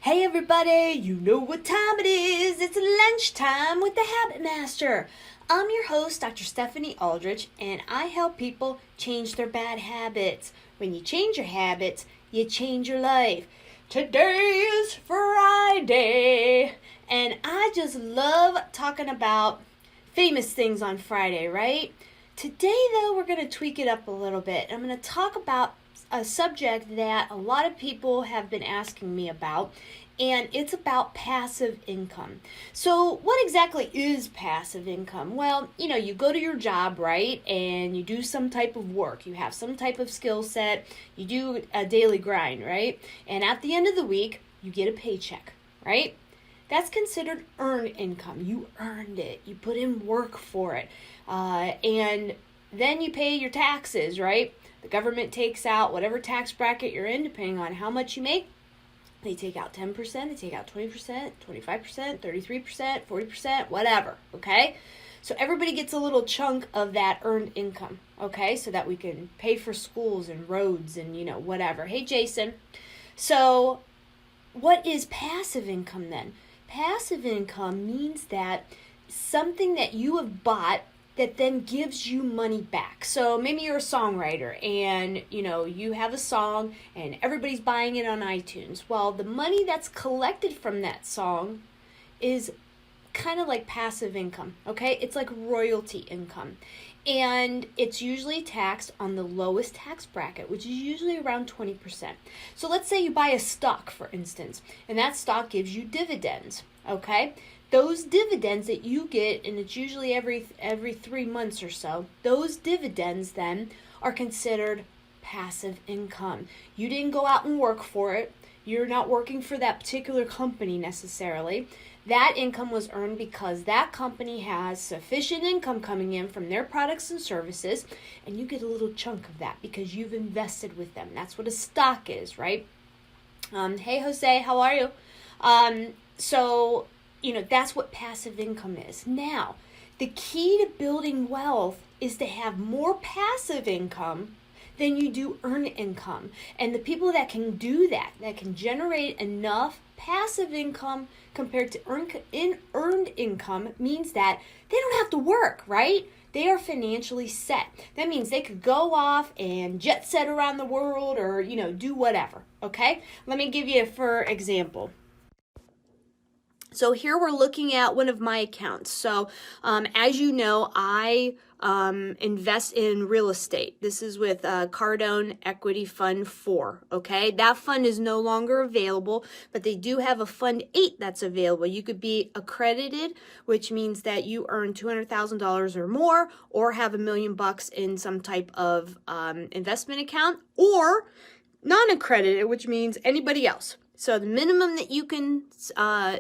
Hey everybody, you know what time it is. It's lunchtime with the Habit Master. I'm your host, Dr. Stephanie Aldrich, and I help people change their bad habits. When you change your habits, you change your life. Today is Friday, and I just love talking about famous things on Friday, right? Today, though, we're going to tweak it up a little bit. I'm going to talk about a subject that a lot of people have been asking me about, and it's about passive income. So what exactly is passive income? Well, you go to your job, right, and you do some type of work. You have some type of skill set. You do a daily grind, right? And at the end of the week, you get a paycheck, right? That's considered earned income. You earned it. You put in work for it. And then you pay your taxes, right? The government takes out whatever tax bracket you're in, depending on how much you make. They take out 10%, they take out 20%, 25%, 33%, 40%, whatever, okay? So everybody gets a little chunk of that earned income, okay? So that we can pay for schools and roads and, whatever. Hey, Jason. So what is passive income then? Passive income means that something that you have bought that then gives you money back. So maybe you're a songwriter and you have a song and everybody's buying it on iTunes. Well, the money that's collected from that song is kind of like passive income, okay? It's like royalty income. And it's usually taxed on the lowest tax bracket, which is usually around 20%. So let's say you buy a stock, for instance, and that stock gives you dividends, okay? Those dividends that you get, and it's usually every 3 months or so, those dividends then are considered passive income. You didn't go out and work for it. You're not working for that particular company necessarily. That income was earned because that company has sufficient income coming in from their products and services, and you get a little chunk of that because you've invested with them. That's what a stock is, right? Hey, Jose, how are you? So that's what passive income is. Now, the key to building wealth is to have more passive income than you do earned income. And the people that can do that can generate enough passive income compared to earned income, means that they don't have to work, right? They are financially set. That means they could go off and jet set around the world or, do whatever, okay? Let me give you for example. So here we're looking at one of my accounts. So as you know, I invest in real estate. This is with Cardone Equity Fund 4, okay? That fund is no longer available, but they do have a Fund 8 that's available. You could be accredited, which means that you earn $200,000 or more, or have $1 million in some type of investment account, or non-accredited, which means anybody else. So the minimum that you can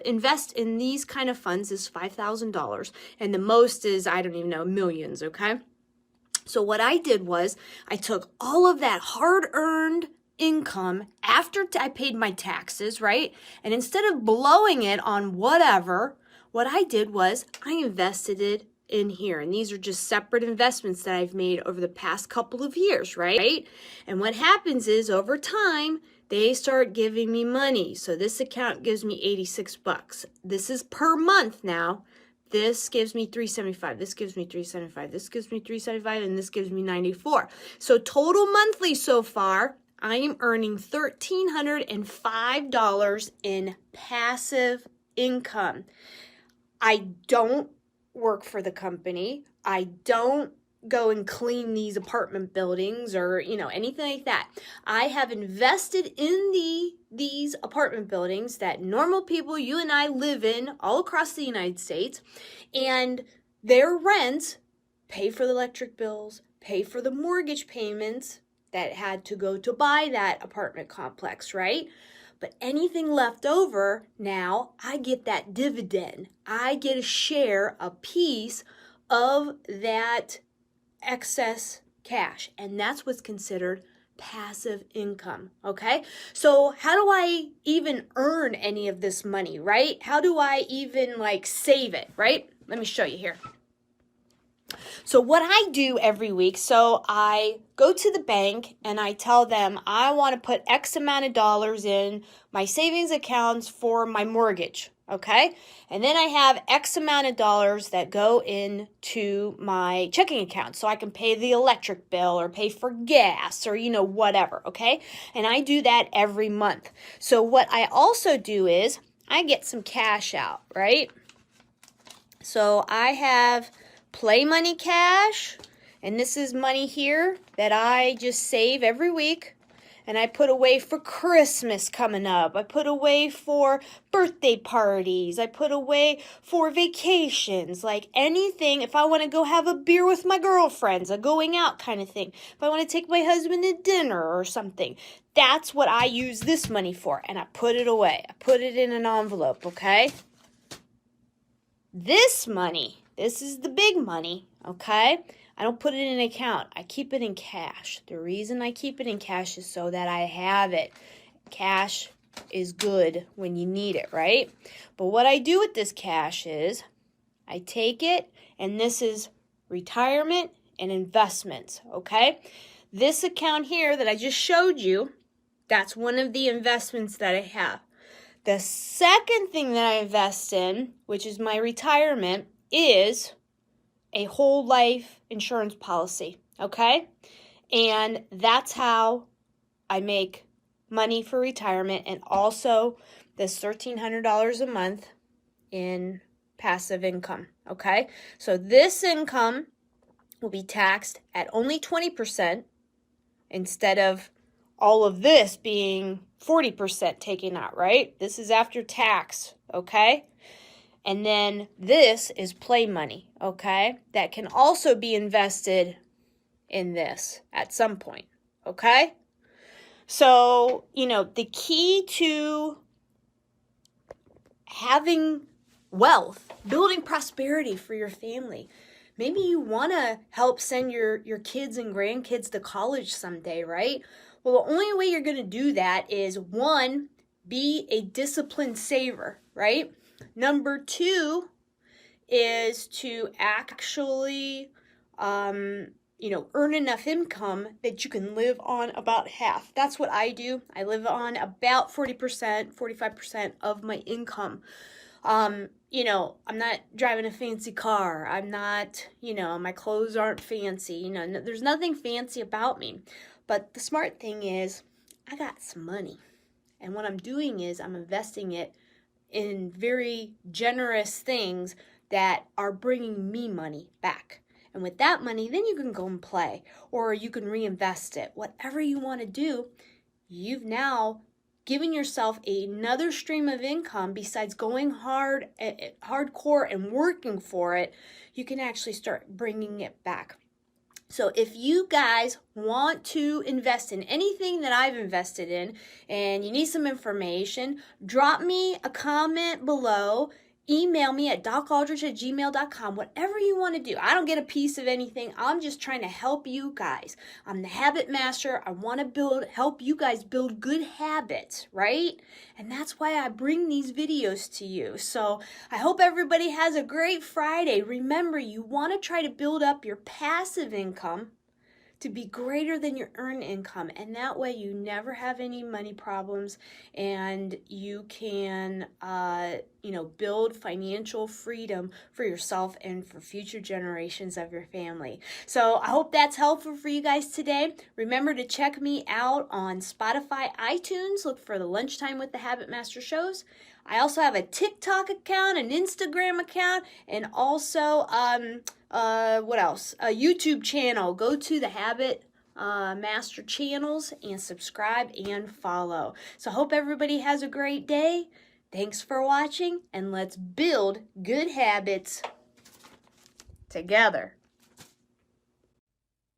invest in these kind of funds is $5,000, and the most is, I don't even know, millions, okay? So what I did was I took all of that hard-earned income after I paid my taxes, right? And instead of blowing it on whatever, what I did was I invested it in here. And these are just separate investments that I've made over the past couple of years, right? And what happens is over time, they start giving me money. So this account gives me $86. This is per month now. This gives me $375. This gives me $375. This gives me $375, and this gives me $94. So total monthly so far, I am earning $1,305 in passive income. I don't work for the company. I don't go and clean these apartment buildings or anything like that. I have invested in these apartment buildings that normal people, you and I, live in all across the United States, and their rents pay for the electric bills, pay for the mortgage payments that had to go to buy that apartment complex, right? But anything left over, now I get that dividend. I get a share, a piece of that excess cash, and that's what's considered passive income, okay? So how do I even earn any of this money, right? How do I even save it, right? Let me show you here. So what I do every week, so I go to the bank and I tell them I want to put X amount of dollars in my savings accounts for my mortgage, okay? And then I have X amount of dollars that go into my checking account so I can pay the electric bill or pay for gas or, whatever, okay? And I do that every month. So what I also do is I get some cash out, right? So I have Play Money cash, and this is money here that I just save every week, and I put away for Christmas coming up. I put away for birthday parties. I put away for vacations, like anything. If I want to go have a beer with my girlfriends, a going out kind of thing. If I want to take my husband to dinner or something, that's what I use this money for, and I put it away. I put it in an envelope, okay? This money, this is the big money, okay? I don't put it in an account. I keep it in cash. The reason I keep it in cash is so that I have it. Cash is good when you need it, right? But what I do with this cash is I take it, and this is retirement and investments, okay? This account here that I just showed you, that's one of the investments that I have. The second thing that I invest in, which is my retirement, is a whole life insurance policy, okay? And that's how I make money for retirement, and also this $1,300 a month in passive income, okay? So this income will be taxed at only 20% instead of all of this being 40% taken out, right? This is after tax, okay? And then this is play money, okay? That can also be invested in this at some point, okay? So, the key to having wealth, building prosperity for your family. Maybe you want to help send your kids and grandkids to college someday, right? Well, the only way you're going to do that is, one, be a disciplined saver, right? Number two is to actually, earn enough income that you can live on about half. That's what I do. I live on about 40%, 45% of my income. I'm not driving a fancy car. I'm not, my clothes aren't fancy. There's nothing fancy about me. But the smart thing is, I got some money. And what I'm doing is I'm investing it in very generous things that are bringing me money back. And with that money, then you can go and play, or you can reinvest it. Whatever you want to do, you've now given yourself another stream of income besides going hardcore and working for it. You can actually start bringing it back. So if you guys want to invest in anything that I've invested in and you need some information, drop me a comment below. Email me at docaldrich@gmail.com, whatever you want to do. I don't get a piece of anything. I'm just trying to help you guys. I'm the habit master. I want to help you guys build good habits, right? And that's why I bring these videos to you. So I hope everybody has a great Friday. Remember, you want to try to build up your passive income to be greater than your earned income, and that way you never have any money problems, and you can build financial freedom for yourself and for future generations of your family. So I hope that's helpful for you guys today. Remember to check me out on Spotify, iTunes. Look for the Lunchtime with the Habit Master shows. I also have a TikTok account, an Instagram account, and also what else? A YouTube channel. Go to the Habit Master channels and subscribe and follow. So I hope everybody has a great day. Thanks for watching, and let's build good habits together.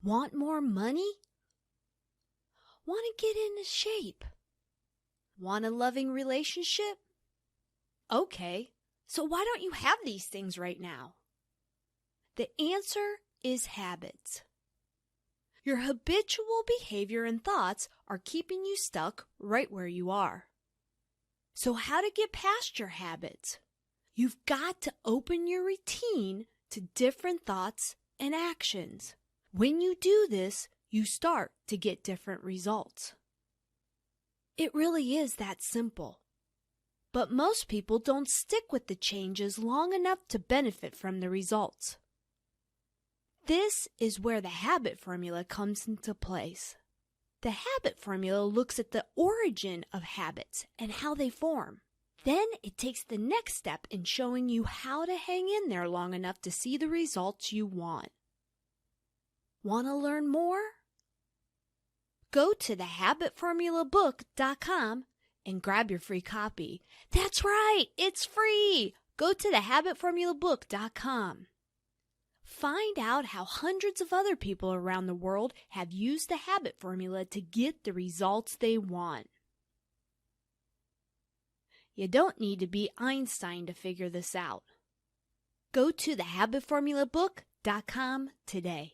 Want more money? Want to get into shape? Want a loving relationship? Okay, so why don't you have these things right now? The answer is habits. Your habitual behavior and thoughts are keeping you stuck right where you are. So how to get past your habits? You've got to open your routine to different thoughts and actions. When you do this, you start to get different results. It really is that simple. But most people don't stick with the changes long enough to benefit from the results. This is where the habit formula comes into place. The habit formula looks at the origin of habits and how they form. Then it takes the next step in showing you how to hang in there long enough to see the results you want. Want to learn more? Go to thehabitformulabook.com and grab your free copy. That's right, it's free. Go to thehabitformulabook.com. Find out how hundreds of other people around the world have used the habit formula to get the results they want. You don't need to be Einstein to figure this out. Go to thehabitformulabook.com today.